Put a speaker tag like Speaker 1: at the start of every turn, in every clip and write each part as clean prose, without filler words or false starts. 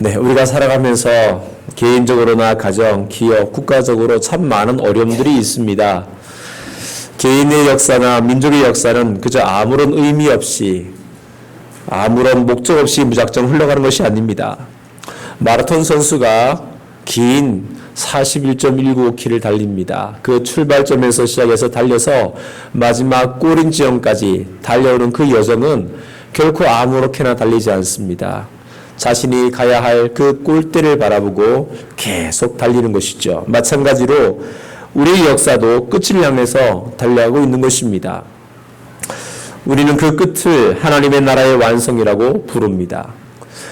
Speaker 1: 네, 우리가 살아가면서 개인적으로나 가정, 기업, 국가적으로 참 많은 어려움들이 있습니다. 개인의 역사나 민족의 역사는 그저 아무런 의미 없이, 아무런 목적 없이 무작정 흘러가는 것이 아닙니다. 마라톤 선수가 긴 41.195km를 달립니다. 그 출발점에서 시작해서 달려서 마지막 골인 지점까지 달려오는 그 여정은 결코 아무렇게나 달리지 않습니다. 자신이 가야 할 그 골대를 바라보고 계속 달리는 것이죠. 마찬가지로 우리의 역사도 끝을 향해서 달려가고 있는 것입니다. 우리는 그 끝을 하나님의 나라의 완성이라고 부릅니다.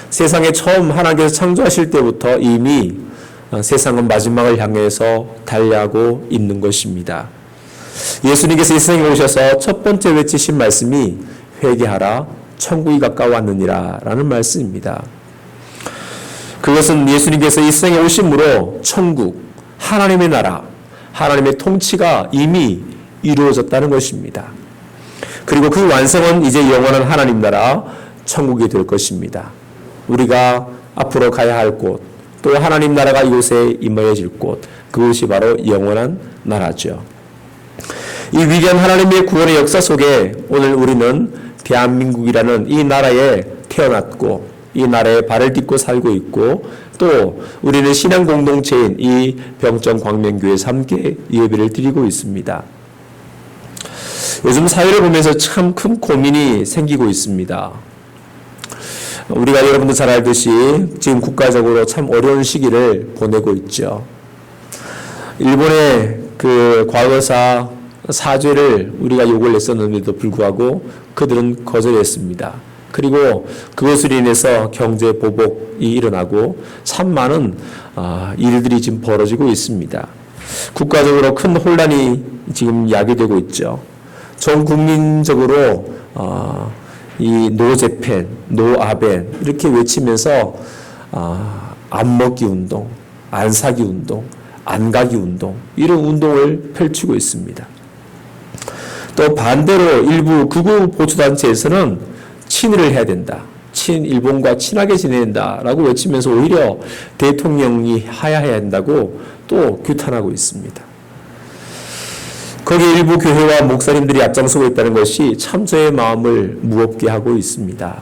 Speaker 1: 세상에 처음 하나님께서 창조하실 때부터 이미 세상은 마지막을 향해서 달려가고 있는 것입니다. 예수님께서 이 세상에 오셔서 첫 번째 외치신 말씀이 회개하라 천국이 가까웠느니라 라는 말씀입니다. 그것은 예수님께서 이 세상에 오심으로 천국, 하나님의 나라, 하나님의 통치가 이미 이루어졌다는 것입니다. 그리고 그 완성은 이제 영원한 하나님 나라, 천국이 될 것입니다. 우리가 앞으로 가야 할 곳, 또 하나님 나라가 이곳에 임하여질 곳, 그것이 바로 영원한 나라죠. 이 위대한 하나님의 구원의 역사 속에 오늘 우리는 대한민국이라는 이 나라에 태어났고 이 나라에 발을 딛고 살고 있고 또 우리는 신앙 공동체인 이 병정광명교회에서 함께 예배를 드리고 있습니다. 요즘 사회를 보면서 참 큰 고민이 생기고 있습니다. 우리가 여러분도 잘 알듯이 지금 국가적으로 참 어려운 시기를 보내고 있죠. 일본의 그 과거사 사죄를 우리가 요구를 했었는데도 불구하고 그들은 거절했습니다. 그리고 그것으로 인해서 경제 보복이 일어나고 참 많은 일들이 지금 벌어지고 있습니다. 국가적으로 큰 혼란이 지금 야기되고 있죠. 전 국민적으로 이 노재팬, 노아벤 이렇게 외치면서 안 먹기 운동, 안 사기 운동, 안 가기 운동 이런 운동을 펼치고 있습니다. 또 반대로 일부 극우 보수단체에서는 친일을 해야 된다. 친일본과 친하게 지내야 된다라고 외치면서 오히려 대통령이 하야해야 한다고 또 규탄하고 있습니다. 거기에 일부 교회와 목사님들이 앞장서고 있다는 것이 참 저의 마음을 무겁게 하고 있습니다.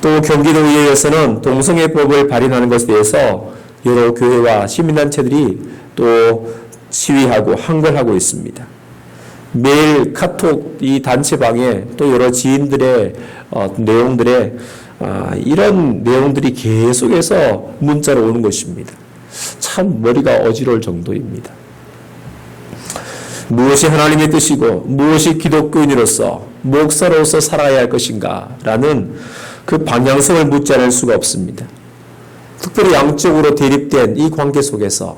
Speaker 1: 또 경기도의회에서는 동성애법을 발의하는 것에 대해서 여러 교회와 시민단체들이 또 시위하고 항거하고 있습니다. 매일 카톡 이 단체방에 또 여러 지인들의 내용들에 이런 내용들이 계속해서 문자로 오는 것입니다. 참 머리가 어지러울 정도입니다. 무엇이 하나님의 뜻이고 무엇이 기독교인으로서 목사로서 살아야 할 것인가 라는 그 방향성을 묻지 않을 수가 없습니다. 특별히 양쪽으로 대립된 이 관계 속에서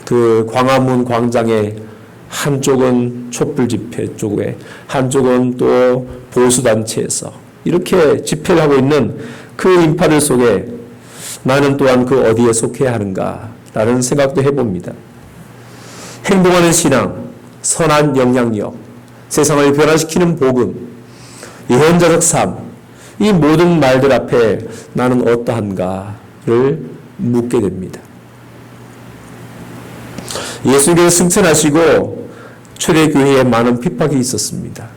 Speaker 1: 그 광화문 광장에 한쪽은 촛불 집회 쪽에 한쪽은 또 보수단체에서 이렇게 집회를 하고 있는 그 인파들 속에 나는 또한 그 어디에 속해야 하는가라는 생각도 해봅니다. 행동하는 신앙, 선한 영향력, 세상을 변화시키는 복음, 예언자적 삶, 이 모든 말들 앞에 나는 어떠한가를 묻게 됩니다. 예수님께서 승천하시고 초대교회에 많은 핍박이 있었습니다.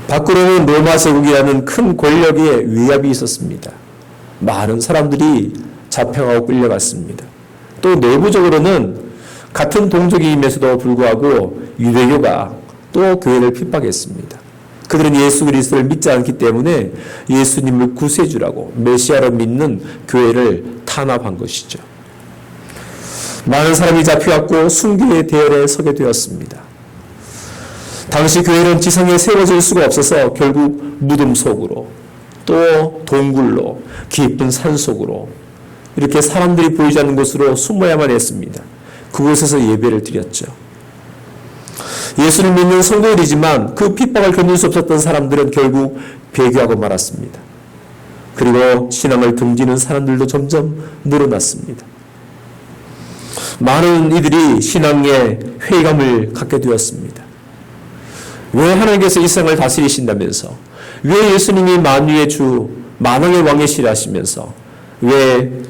Speaker 1: 밖으로는 로마 제국이라는 큰 권력의 위압이 있었습니다. 많은 사람들이 잡혀가고 끌려갔습니다. 또 내부적으로는 같은 동족임에서도 불구하고 유대교가 또 교회를 핍박했습니다. 그들은 예수 그리스도를 믿지 않기 때문에 예수님을 구세주라고 메시아로 믿는 교회를 탄압한 것이죠. 많은 사람이 잡혀갔고 순교의 대열에 서게 되었습니다. 당시 교회는 지상에 세워질 수가 없어서 결국 무덤 속으로 또 동굴로 깊은 산 속으로 이렇게 사람들이 보이지 않는 곳으로 숨어야만 했습니다. 그곳에서 예배를 드렸죠. 예수를 믿는 성도들이지만 그 핍박을 견딜 수 없었던 사람들은 결국 배교하고 말았습니다. 그리고 신앙을 등지는 사람들도 점점 늘어났습니다. 많은 이들이 신앙에 회의감을 갖게 되었습니다. 왜 하나님께서 이 세상을 다스리신다면서 왜 예수님이 만유의 주 만왕의 왕이시라 하시면서 왜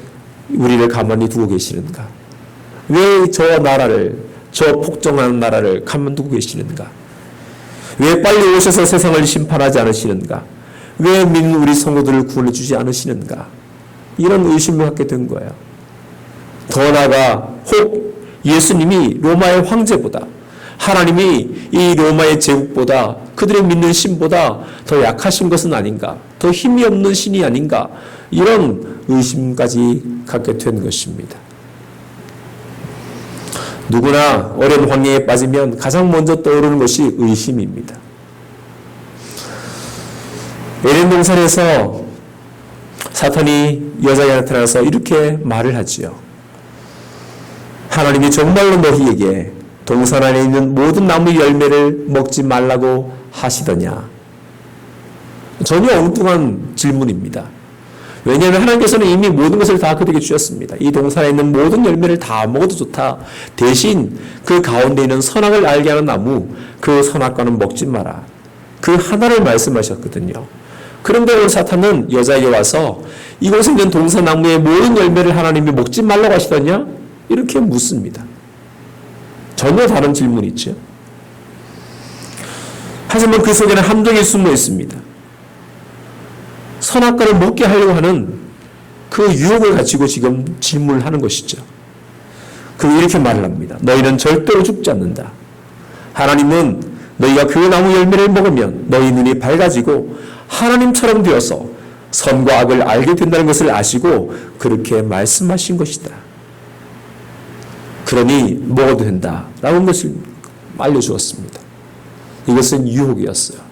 Speaker 1: 우리를 가만히 두고 계시는가? 왜 저 나라를, 저 폭정한 나라를 가만두고 계시는가? 왜 빨리 오셔서 세상을 심판하지 않으시는가? 왜 믿는 우리 성도들을 구원해 주지 않으시는가? 이런 의심을 갖게 된 거예요. 더 나아가 혹 예수님이 로마의 황제보다, 하나님이 이 로마의 제국보다, 그들의 믿는 신보다 더 약하신 것은 아닌가? 더 힘이 없는 신이 아닌가? 이런 의심까지 갖게 된 것입니다. 누구나 어려운 환경에 빠지면 가장 먼저 떠오르는 것이 의심입니다. 에덴 동산에서 사탄이 여자에 나타나서 이렇게 말을 하지요. 하나님이 정말로 너희에게 동산 안에 있는 모든 나무 열매를 먹지 말라고 하시더냐? 전혀 엉뚱한 질문입니다. 왜냐하면 하나님께서는 이미 모든 것을 다 그들에게 주셨습니다. 이 동산에 있는 모든 열매를 다 먹어도 좋다. 대신 그 가운데 있는 선악을 알게 하는 나무, 그 선악과는 먹지 마라. 그 하나를 말씀하셨거든요. 그런데 오늘 사탄은 여자에게 와서 이곳에 있는 동산 나무의 모든 열매를 하나님이 먹지 말라고 하시더냐? 이렇게 묻습니다. 전혀 다른 질문이죠. 하지만 그 속에는 함정이 숨어 있습니다. 선악과를 먹게 하려고 하는 그 유혹을 가지고 지금 질문을 하는 것이죠. 그리고 이렇게 말을 합니다. 너희는 절대로 죽지 않는다. 하나님은 너희가 그 나무 열매를 먹으면 너희 눈이 밝아지고 하나님처럼 되어서 선과 악을 알게 된다는 것을 아시고 그렇게 말씀하신 것이다. 그러니 먹어도 된다라는 것을 알려주었습니다. 이것은 유혹이었어요.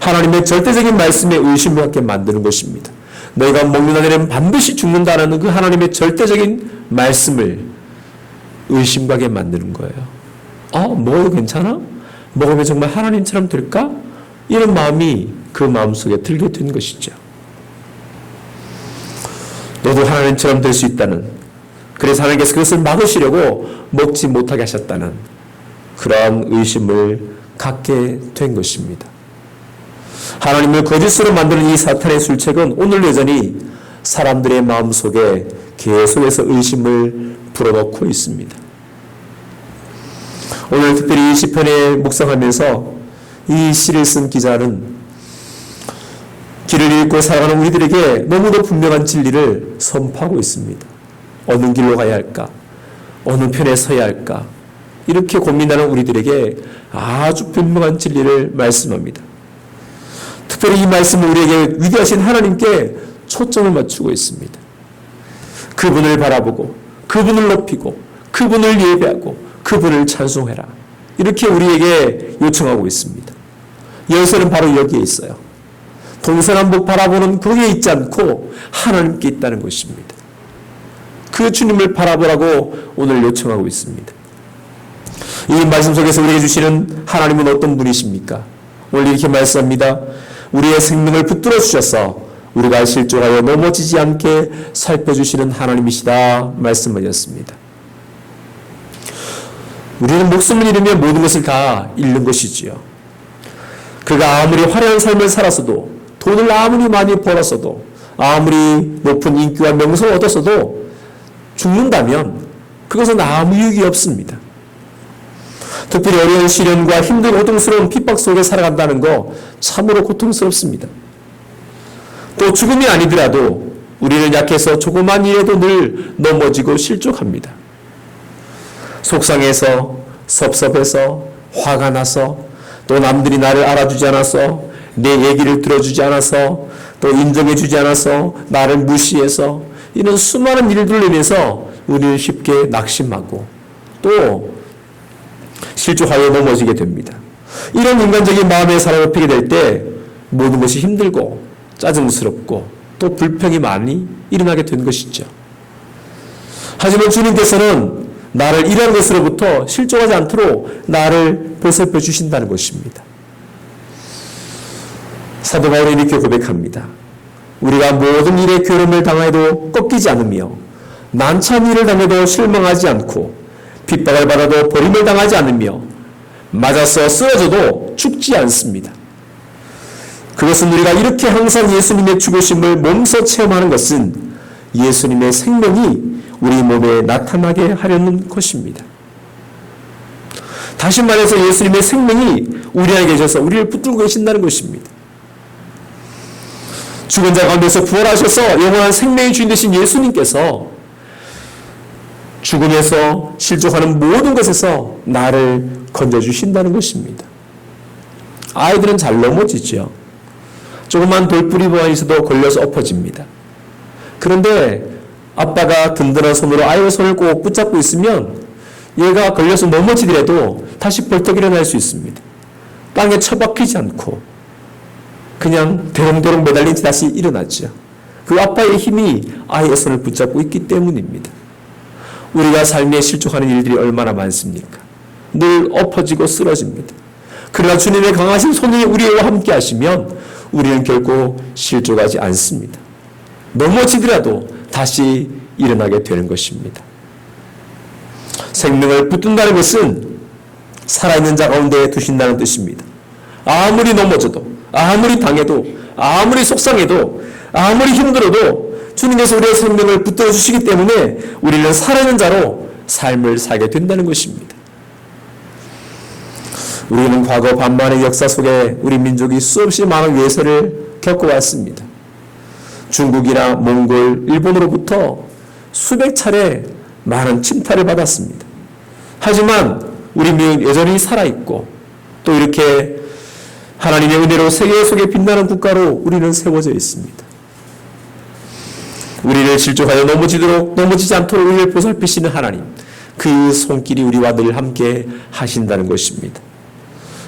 Speaker 1: 하나님의 절대적인 말씀에 의심을 갖게 만드는 것입니다. 너희가 먹는 날에는 반드시 죽는다라는 그 하나님의 절대적인 말씀을 의심가게 만드는 거예요. 먹어도 괜찮아? 먹으면 정말 하나님처럼 될까? 이런 마음이 그 마음속에 들게 된 것이죠. 너도 하나님처럼 될 수 있다는, 그래서 하나님께서 그것을 막으시려고 먹지 못하게 하셨다는 그러한 의심을 갖게 된 것입니다. 하나님을 거짓으로 만드는 이 사탄의 술책은 오늘 여전히 사람들의 마음속에 계속해서 의심을 불어넣고 있습니다. 오늘 특별히 이 시편에 묵상하면서 이 시를 쓴 기자는 길을 읽고 살아가는 우리들에게 너무도 분명한 진리를 선포하고 있습니다. 어느 길로 가야 할까? 어느 편에 서야 할까? 이렇게 고민하는 우리들에게 아주 분명한 진리를 말씀합니다. 특별히 이 말씀은 우리에게 위대하신 하나님께 초점을 맞추고 있습니다. 그분을 바라보고 그분을 높이고 그분을 예배하고 그분을 찬송해라. 이렇게 우리에게 요청하고 있습니다. 열쇠는 바로 여기에 있어요. 동서남북 바라보는 거기에 있지 않고 하나님께 있다는 것입니다. 그 주님을 바라보라고 오늘 요청하고 있습니다. 이 말씀 속에서 우리에게 주시는 하나님은 어떤 분이십니까? 오늘 이렇게 말씀합니다. 우리의 생명을 붙들어 주셔서 우리가 실족하여 넘어지지 않게 살펴주시는 하나님이시다 말씀하셨습니다. 우리는 목숨을 잃으면 모든 것을 다 잃는 것이지요. 그가 아무리 화려한 삶을 살았어도, 돈을 아무리 많이 벌었어도, 아무리 높은 인기와 명성을 얻었어도 죽는다면 그것은 아무 유익이 없습니다. 특별히 어려운 시련과 힘든 고통스러운 핍박 속에 살아간다는 거 참으로 고통스럽습니다. 또 죽음이 아니더라도 우리는 약해서 조그만 일에도 늘 넘어지고 실족합니다. 속상해서, 섭섭해서, 화가 나서, 또 남들이 나를 알아주지 않아서, 내 얘기를 들어주지 않아서, 또 인정해주지 않아서, 나를 무시해서, 이런 수많은 일들로 인해서 우리는 쉽게 낙심하고 또 실족하여 넘어지게 됩니다. 이런 인간적인 마음의 사람을 피게 될 때 모든 것이 힘들고 짜증스럽고 또 불평이 많이 일어나게 된 것이죠. 하지만 주님께서는 나를 이러한 것으로부터 실족하지 않도록 나를 보살펴 주신다는 것입니다. 사도 바울이 이렇게 고백합니다. 우리가 모든 일에 괴로움을 당해도 꺾이지 않으며 난처한 일을 당해도 실망하지 않고 핍박을 받아도 버림을 당하지 않으며 맞아서 쓰러져도 죽지 않습니다. 그것은 우리가 이렇게 항상 예수님의 죽으심을 몸소 체험하는 것은 예수님의 생명이 우리 몸에 나타나게 하려는 것입니다. 다시 말해서 예수님의 생명이 우리 안에 계셔서 우리를 붙들고 계신다는 것입니다. 죽은 자 가운데서 부활하셔서 영원한 생명의 주인 되신 예수님께서 죽음에서 실족하는 모든 것에서 나를 건져주신다는 것입니다. 아이들은 잘 넘어지죠. 조그만 돌뿌리만 있어도 걸려서 엎어집니다. 그런데 아빠가 든든한 손으로 아이의 손을 꼭 붙잡고 있으면 얘가 걸려서 넘어지더라도 다시 벌떡 일어날 수 있습니다. 땅에 처박히지 않고 그냥 대롱대롱 매달린 채 다시 일어나죠. 그 아빠의 힘이 아이의 손을 붙잡고 있기 때문입니다. 우리가 삶에 실족하는 일들이 얼마나 많습니까? 늘 엎어지고 쓰러집니다. 그러나 주님의 강하신 손이 우리와 함께 하시면 우리는 결코 실족하지 않습니다. 넘어지더라도 다시 일어나게 되는 것입니다. 생명을 붙든다는 것은 살아있는 자 가운데 두신다는 뜻입니다. 아무리 넘어져도, 아무리 당해도, 아무리 속상해도, 아무리 힘들어도 주님께서 우리의 생명을 붙들어 주시기 때문에 우리는 살아있는 자로 삶을 살게 된다는 것입니다. 우리는 과거 반만의 역사 속에 우리 민족이 수없이 많은 외세를 겪어왔습니다. 중국이나 몽골, 일본으로부터 수백 차례 많은 침탈을 받았습니다. 하지만 우리 민족은 여전히 살아있고 또 이렇게 하나님의 은혜로 세계 속에 빛나는 국가로 우리는 세워져 있습니다. 우리를 실족하여 넘어지지 않도록 우리를 보살피시는 하나님, 그 손길이 우리와 늘 함께 하신다는 것입니다.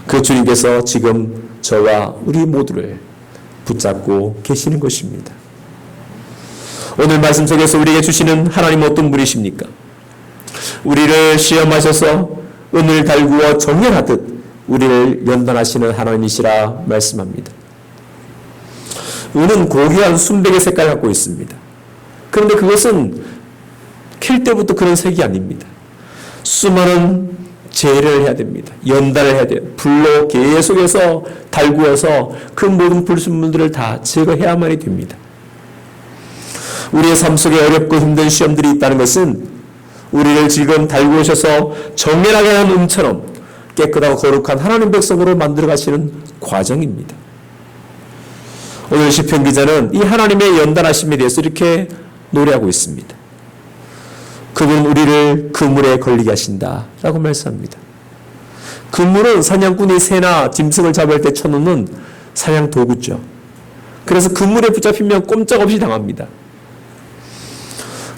Speaker 1: 그 주님께서 지금 저와 우리 모두를 붙잡고 계시는 것입니다. 오늘 말씀 속에서 우리에게 주시는 하나님 어떤 분이십니까? 우리를 시험하셔서 은을 달구어 정렬하듯 우리를 연단하시는 하나님이시라 말씀합니다. 은은 고귀한 순백의 색깔을 갖고 있습니다. 그런데 그것은 캘 때부터 그런 색이 아닙니다. 수많은 재래를 해야 됩니다. 연단을 해야 돼요. 불로 계속해서 달구어서 그 모든 불순물들을 다 제거해야만이 됩니다. 우리의 삶 속에 어렵고 힘든 시험들이 있다는 것은 우리를 지금 달구어셔서 정결하게 하는 은처럼 깨끗하고 거룩한 하나님 백성으로 만들어 가시는 과정입니다. 오늘 시편 기자는 이 하나님의 연단하심에 대해서 이렇게 노래하고 있습니다. 그분은 우리를 그물에 걸리게 하신다라고 말씀합니다. 그물은 사냥꾼이 새나 짐승을 잡을 때 쳐놓는 사냥 도구죠. 그래서 그물에 붙잡히면 꼼짝없이 당합니다.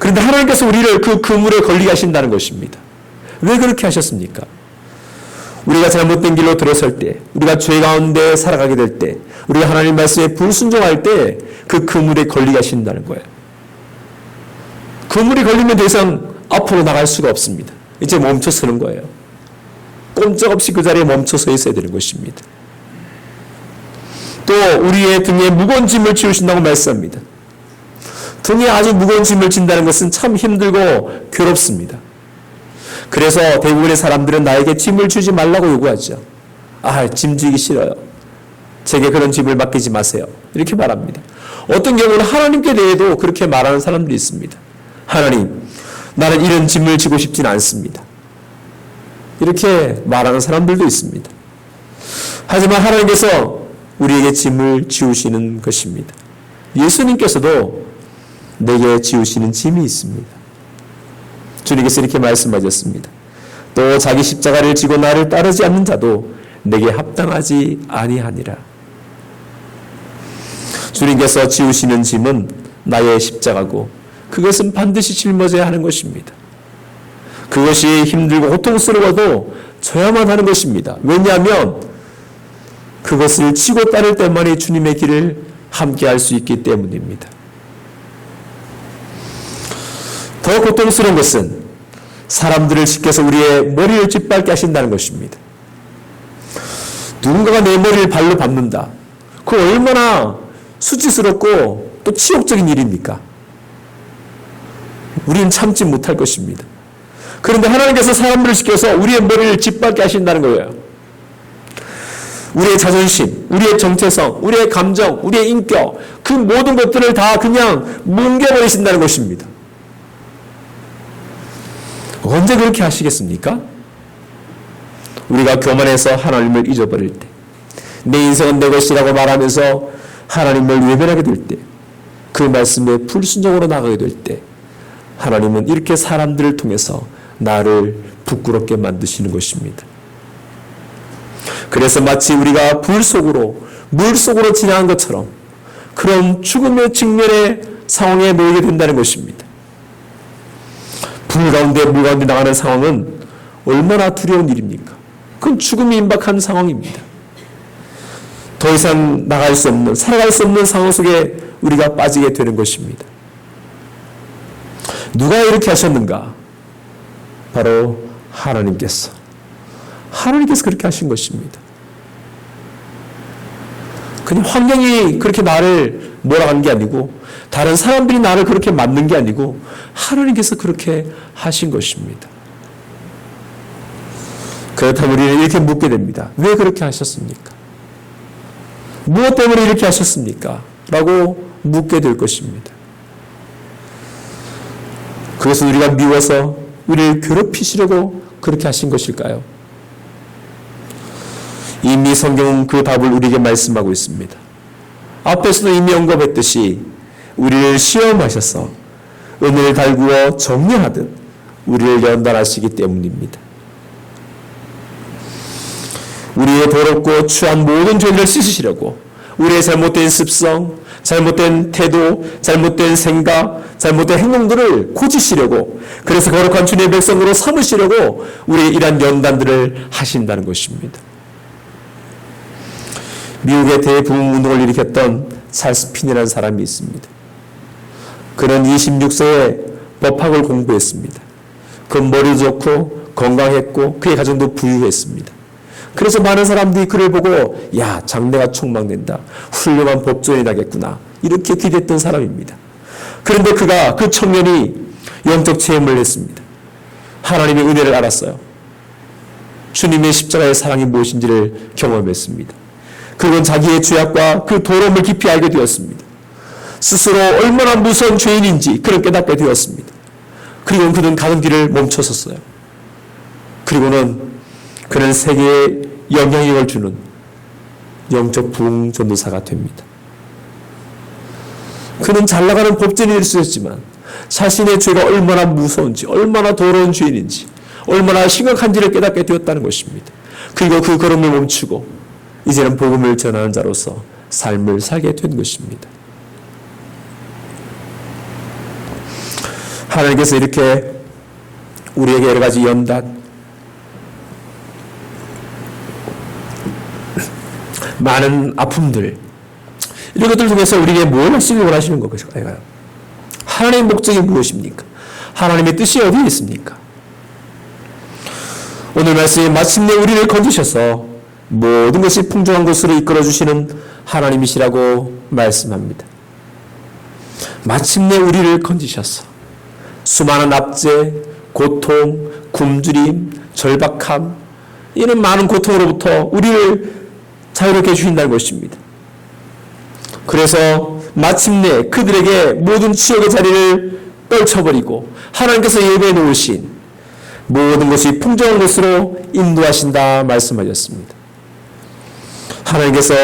Speaker 1: 그런데 하나님께서 우리를 그 그물에 걸리게 하신다는 것입니다. 왜 그렇게 하셨습니까? 우리가 잘못된 길로 들어설 때, 우리가 죄 가운데 살아가게 될 때, 우리가 하나님 말씀에 불순종할 때 그 그물에 걸리게 하신다는 거예요. 그물이 걸리면 더 이상 앞으로 나갈 수가 없습니다. 이제 멈춰 서는 거예요. 꼼짝없이 그 자리에 멈춰 서 있어야 되는 것입니다. 또 우리의 등에 무거운 짐을 지우신다고 말씀합니다. 등에 아주 무거운 짐을 진다는 것은 참 힘들고 괴롭습니다. 그래서 대부분의 사람들은 나에게 짐을 주지 말라고 요구하죠. 짐 지기 싫어요. 제게 그런 짐을 맡기지 마세요. 이렇게 말합니다. 어떤 경우는 하나님께 대해도 그렇게 말하는 사람들이 있습니다. 하나님, 나는 이런 짐을 지고 싶지는 않습니다. 이렇게 말하는 사람들도 있습니다. 하지만 하나님께서 우리에게 짐을 지우시는 것입니다. 예수님께서도 내게 지우시는 짐이 있습니다. 주님께서 이렇게 말씀하셨습니다. 또 자기 십자가를 지고 나를 따르지 않는 자도 내게 합당하지 아니하니라. 주님께서 지우시는 짐은 나의 십자가고 그것은 반드시 짊어져야 하는 것입니다. 그것이 힘들고 고통스러워도 져야만 하는 것입니다. 왜냐하면 그것을 지고 따를 때만이 주님의 길을 함께 할 수 있기 때문입니다. 더 고통스러운 것은 사람들을 지켜서 우리의 머리를 짓밟게 하신다는 것입니다. 누군가가 내 머리를 발로 밟는다. 그거 얼마나 수치스럽고 또 치욕적인 일입니까? 우리는 참지 못할 것입니다. 그런데 하나님께서 사람들을 지켜서 우리의 머리를 짓밟게 하신다는 거예요. 우리의 자존심, 우리의 정체성, 우리의 감정, 우리의 인격, 그 모든 것들을 다 그냥 뭉개버리신다는 것입니다. 언제 그렇게 하시겠습니까? 우리가 교만해서 하나님을 잊어버릴 때, 내 인생은 내 것이라고 말하면서 하나님을 외면하게 될 때, 그 말씀에 불순종으로 나가게 될 때, 하나님은 이렇게 사람들을 통해서 나를 부끄럽게 만드시는 것입니다. 그래서 마치 우리가 불 속으로, 물 속으로 지나간 것처럼 그런 죽음의 직면의 상황에 놓이게 된다는 것입니다. 불 가운데, 물 가운데 나가는 상황은 얼마나 두려운 일입니까? 그건 죽음이 임박한 상황입니다. 더 이상 나갈 수 없는, 살아갈 수 없는 상황 속에 우리가 빠지게 되는 것입니다. 누가 이렇게 하셨는가? 바로 하나님께서 그렇게 하신 것입니다. 그냥 환경이 그렇게 나를 몰아간 게 아니고, 다른 사람들이 나를 그렇게 만든 게 아니고, 하나님께서 그렇게 하신 것입니다. 그렇다면 우리는 이렇게 묻게 됩니다. 왜 그렇게 하셨습니까? 무엇 때문에 이렇게 하셨습니까? 라고 묻게 될 것입니다. 그것은 우리가 미워서 우리를 괴롭히시려고 그렇게 하신 것일까요? 이미 성경은 그 답을 우리에게 말씀하고 있습니다. 앞에서도 이미 언급했듯이 우리를 시험하셔서 은혜를 달구어 정죄하듯 우리를 연단하시기 때문입니다. 우리의 더럽고 추한 모든 죄를 씻으시려고 우리의 잘못된 습성, 잘못된 태도, 잘못된 생각, 잘못된 행동들을 고치시려고, 그래서 거룩한 주님의 백성으로 삼으시려고 우리의 이러한 연단들을 하신다는 것입니다. 미국의 대부흥운동을 일으켰던 찰스 핀이라는 사람이 있습니다. 그는 26세에 법학을 공부했습니다. 그 머리도 좋고 건강했고 그의 가정도 부유했습니다. 그래서 많은 사람들이 그를 보고 야, 장래가 촉망된다, 훌륭한 법조인이 나겠구나, 이렇게 기대했던 사람입니다. 그런데 그 청년이 영적 체험을 했습니다. 하나님의 은혜를 알았어요. 주님의 십자가의 사랑이 무엇인지를 경험했습니다. 그리고 자기의 죄악과 그 더러움을 깊이 알게 되었습니다. 스스로 얼마나 무서운 죄인인지 그를 깨닫게 되었습니다. 그리고 그는 가는 길을 멈춰섰어요. 그리고는 그는 세계에 영향력을 주는 영적 부흥 전도사가 됩니다. 그는 잘 나가는 법전이 될 수 있지만 자신의 죄가 얼마나 무서운지, 얼마나 더러운 죄인인지, 얼마나 심각한지를 깨닫게 되었다는 것입니다. 그리고 그 걸음을 멈추고 이제는 복음을 전하는 자로서 삶을 살게 된 것입니다. 하나님께서 이렇게 우리에게 여러 가지 연단, 많은 아픔들, 이런 것들을 통해서 우리에게 뭘 하시길 원하시는 것일까요? 하나님의 목적이 무엇입니까? 하나님의 뜻이 어디에 있습니까? 오늘 말씀에 마침내 우리를 건지셔서 모든 것이 풍성한 것으로 이끌어주시는 하나님이시라고 말씀합니다. 마침내 우리를 건지셔서 수많은 압제, 고통, 굶주림, 절박함, 이런 많은 고통으로부터 우리를 자유롭게 해주신다는 것입니다. 그래서 마침내 그들에게 모든 지옥의 자리를 떨쳐버리고 하나님께서 예배해 놓으신 모든 것이 풍성한 것으로 인도하신다 말씀하셨습니다. 하나님께서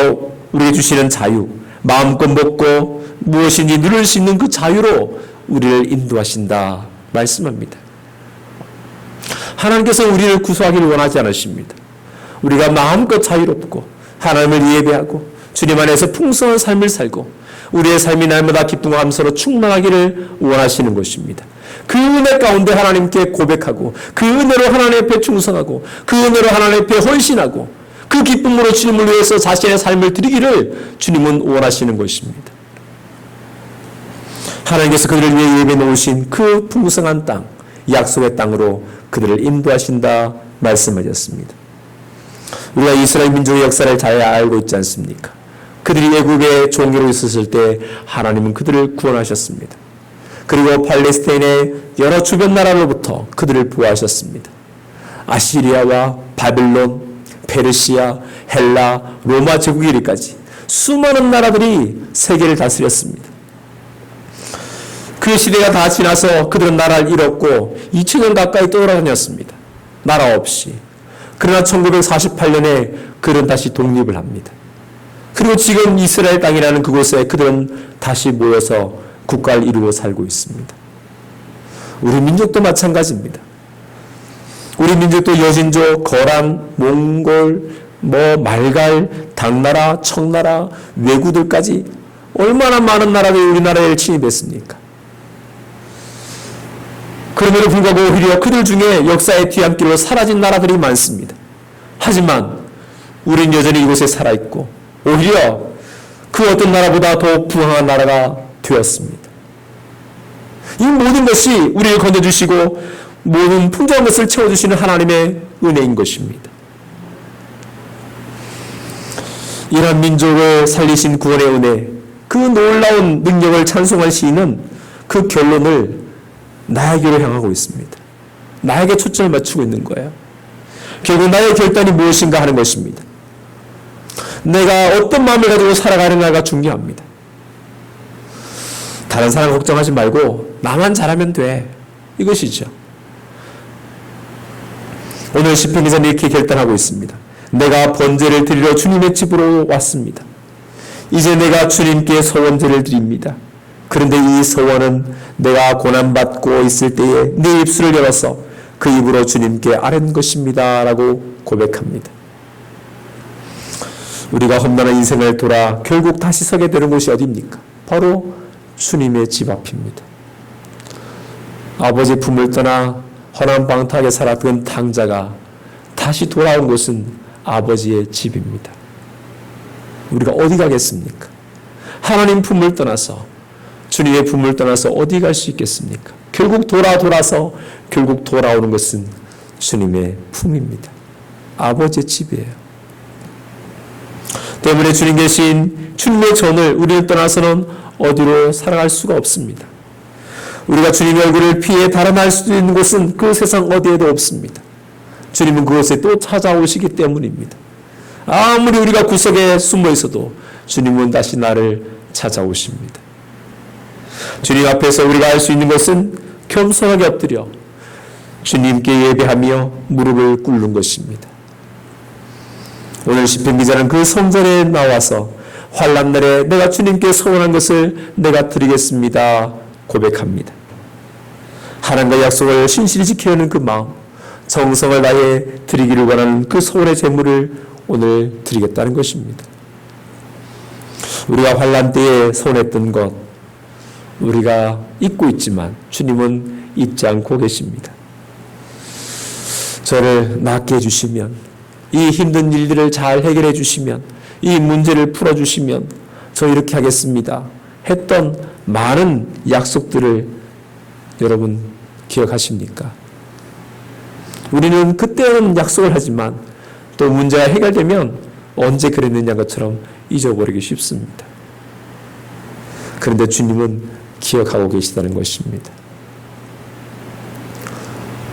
Speaker 1: 우리에게 주시는 자유, 마음껏 먹고 무엇인지 누릴 수 있는 그 자유로 우리를 인도하신다 말씀합니다. 하나님께서 우리를 구속하기를 원하지 않으십니다. 우리가 마음껏 자유롭고 하나님을 예배하고 주님 안에서 풍성한 삶을 살고 우리의 삶이 날마다 기쁨과 감사로 충만하기를 원하시는 것입니다. 그 은혜 가운데 하나님께 고백하고 그 은혜로 하나님 앞에 충성하고 그 은혜로 하나님 앞에 헌신하고 그 기쁨으로 주님을 위해서 자신의 삶을 드리기를 주님은 원하시는 것입니다. 하나님께서 그들을 위해 예배 놓으신 그 풍성한 땅, 약속의 땅으로 그들을 인도하신다 말씀하셨습니다. 우리가 이스라엘 민족의 역사를 잘 알고 있지 않습니까? 그들이 애굽의 종으로 있었을 때 하나님은 그들을 구원하셨습니다. 그리고 팔레스타인의 여러 주변 나라로부터 그들을 보호하셨습니다. 아시리아와 바벨론, 페르시아, 헬라, 로마 제국에 이르기까지 수많은 나라들이 세계를 다스렸습니다. 그 시대가 다 지나서 그들은 나라를 잃었고 2000년 가까이 떠돌아다녔습니다. 나라 없이. 그러나 1948년에 그들은 다시 독립을 합니다. 그리고 지금 이스라엘 땅이라는 그곳에 그들은 다시 모여서 국가를 이루고 살고 있습니다. 우리 민족도 마찬가지입니다. 우리 민족도 여진족, 거란, 몽골, 말갈, 당나라, 청나라, 왜구들까지 얼마나 많은 나라들이 우리나라에 침입했습니까? 그럼에도 불구하고 오히려 그들 중에 역사의 뒤안길로 사라진 나라들이 많습니다. 하지만 우리는 여전히 이곳에 살아있고 오히려 그 어떤 나라보다 더 부강한 나라가 되었습니다. 이 모든 것이 우리를 건져주시고 모든 풍성한 것을 채워주시는 하나님의 은혜인 것입니다. 이런 민족을 살리신 구원의 은혜, 그 놀라운 능력을 찬송한 시인은 그 결론을 나에게로 향하고 있습니다. 나에게 초점을 맞추고 있는 거예요. 결국 나의 결단이 무엇인가 하는 것입니다. 내가 어떤 마음을 가지고 살아가는가가 중요합니다. 다른 사람 걱정하지 말고 나만 잘하면 돼. 이것이죠. 오늘 시편 기자는 이렇게 결단하고 있습니다. 내가 번제를 드리러 주님의 집으로 왔습니다. 이제 내가 주님께 소원제를 드립니다. 그런데 이 소원은 내가 고난받고 있을 때에 내 입술을 열어서 그 입으로 주님께 아뢰는 것입니다. 라고 고백합니다. 우리가 험난한 인생을 돌아 결국 다시 서게 되는 곳이 어디입니까? 바로 주님의 집 앞입니다. 아버지 품을 떠나 허남방탕하게 살았던 탕자가 다시 돌아온 곳은 아버지의 집입니다. 우리가 어디 가겠습니까? 하나님 품을 떠나서 주님의 품을 떠나서 어디 갈 수 있겠습니까? 결국 돌아서 결국 돌아오는 것은 주님의 품입니다. 아버지의 집이에요. 때문에 주님 계신 주님의 전을 우리를 떠나서는 어디로 살아갈 수가 없습니다. 우리가 주님의 얼굴을 피해 달아날 수 있는 곳은 그 세상 어디에도 없습니다. 주님은 그곳에 또 찾아오시기 때문입니다. 아무리 우리가 구석에 숨어 있어도 주님은 다시 나를 찾아오십니다. 주님 앞에서 우리가 할 수 있는 것은 겸손하게 엎드려 주님께 예배하며 무릎을 꿇는 것입니다. 오늘 시편 기자는 그 성전에 나와서 환난날에 내가 주님께 소원한 것을 내가 드리겠습니다 고백합니다. 하나님과 약속을 신실히 지키려는 그 마음, 정성을 다해 드리기를 원하는 그 소원의 제물을 오늘 드리겠다는 것입니다. 우리가 환난 때에 소원했던 것 우리가 잊고 있지만 주님은 잊지 않고 계십니다. 저를 낫게 해주시면, 이 힘든 일들을 잘 해결해 주시면, 이 문제를 풀어주시면 저 이렇게 하겠습니다 했던 많은 약속들을 여러분 기억하십니까? 우리는 그때는 약속을 하지만 또 문제가 해결되면 언제 그랬느냐 것처럼 잊어버리기 쉽습니다. 그런데 주님은 기억하고 계시다는 것입니다.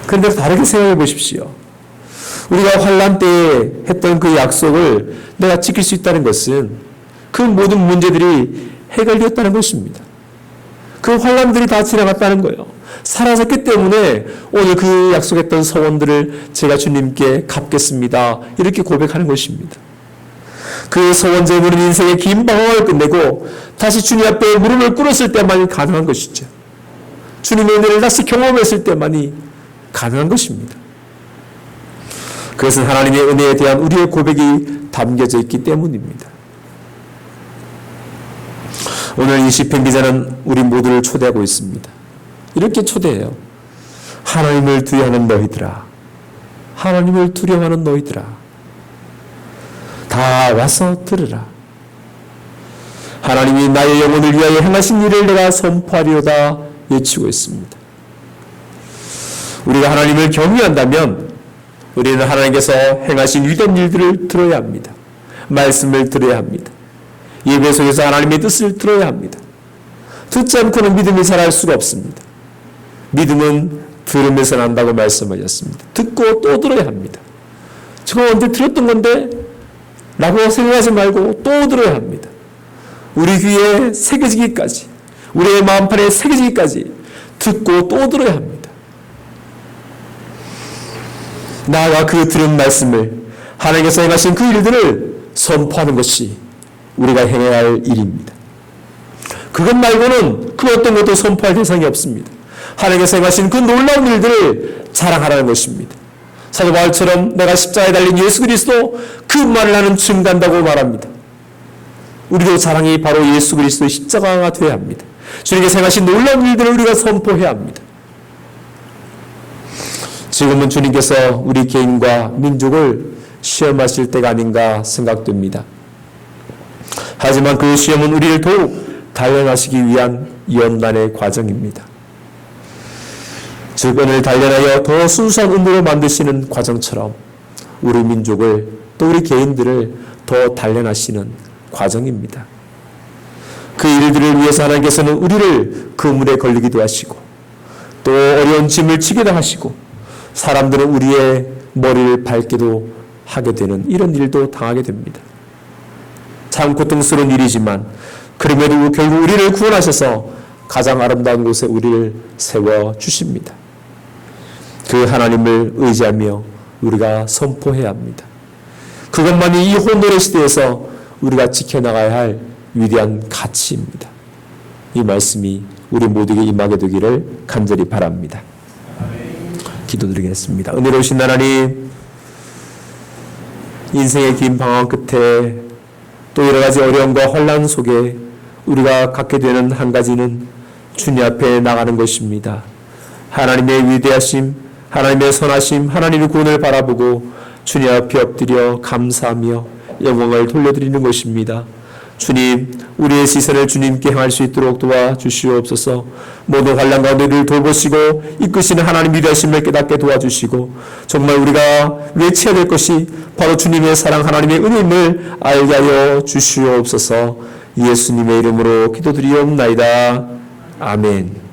Speaker 1: 그런데 다르게 생각해 보십시오. 우리가 환난 때에 했던 그 약속을 내가 지킬 수 있다는 것은 그 모든 문제들이 해결되었다는 것입니다. 그 환난들이 다 지나갔다는 거예요. 사라졌기 때문에 오늘 그 약속했던 소원들을 제가 주님께 갚겠습니다. 이렇게 고백하는 것입니다. 그 소원 제물은 인생의 긴 방황을 끝내고 다시 주님 앞에 무릎을 꿇었을 때만이 가능한 것이죠. 주님의 은혜를 다시 경험했을 때만이 가능한 것입니다. 그것은 하나님의 은혜에 대한 우리의 고백이 담겨져 있기 때문입니다. 오늘 이 시편 기자는 우리 모두를 초대하고 있습니다. 이렇게 초대해요. 하나님을 두려워하는 너희들아, 하나님을 두려워하는 너희들아, 다 와서 들으라. 하나님이 나의 영혼을 위하여 행하신 일을 내가 선포하리로다 외치고 있습니다. 우리가 하나님을 경외한다면 우리는 하나님께서 행하신 위대한 일들을 들어야 합니다. 말씀을 들어야 합니다. 예배 속에서 하나님의 뜻을 들어야 합니다. 듣지 않고는 믿음이 자랄 수가 없습니다. 믿음은 들으면서 난다고 말씀하셨습니다. 듣고 또 들어야 합니다. 저거 언제 들었던 건데? 라고 생각하지 말고 또 들어야 합니다. 우리 귀에 새겨지기까지, 우리의 마음판에 새겨지기까지 듣고 또 들어야 합니다. 나아가 그 들은 말씀을 하나님께서 행하신 그 일들을 선포하는 것이 우리가 행해야 할 일입니다. 그것 말고는 그 어떤 것도 선포할 대상이 없습니다. 하나님께서 행하신 그 놀라운 일들을 자랑하라는 것입니다. 사도 바울처럼 내가 십자가에 달린 예수 그리스도 그 말을 나는 증거한다고 말합니다. 우리도 자랑이 바로 예수 그리스도의 십자가가 되어야 합니다. 주님께서 행하신 놀라운 일들을 우리가 선포해야 합니다. 지금은 주님께서 우리 개인과 민족을 시험하실 때가 아닌가 생각됩니다. 하지만 그 시험은 우리를 더욱 단련하시기 위한 연단의 과정입니다. 주권을 단련하여 더 순수한 은으로 만드시는 과정처럼 우리 민족을 또 우리 개인들을 더 단련하시는 과정입니다. 그 일들을 위해서 하나님께서는 우리를 그물에 걸리기도 하시고 또 어려운 짐을 지게도 하시고 사람들은 우리의 머리를 밟기도 하게 되는 이런 일도 당하게 됩니다. 참 고통스러운 일이지만 그럼에도 결국 우리를 구원하셔서 가장 아름다운 곳에 우리를 세워주십니다. 그 하나님을 의지하며 우리가 선포해야 합니다. 그것만이 이 혼돈의 시대에서 우리가 지켜나가야 할 위대한 가치입니다. 이 말씀이 우리 모두에게 임하게 되기를 간절히 바랍니다. 기도드리겠습니다. 은혜로우신 하나님, 인생의 긴 방황 끝에 또 여러 가지 어려움과 혼란 속에 우리가 갖게 되는 한 가지는 주님 앞에 나가는 것입니다. 하나님의 위대하심, 하나님의 선하심, 하나님의 구원을 바라보고 주님 앞에 엎드려 감사하며 영광을 돌려드리는 것입니다. 주님, 우리의 시선을 주님께 향할 수 있도록 도와주시옵소서. 모든 환난 가운데 우리를 돌보시고 이끄시는 하나님 위대하심을 깨닫게 도와주시고 정말 우리가 외쳐야 될 것이 바로 주님의 사랑, 하나님의 은혜임을 알게 하여 주시옵소서. 예수님의 이름으로 기도드리옵나이다. 아멘.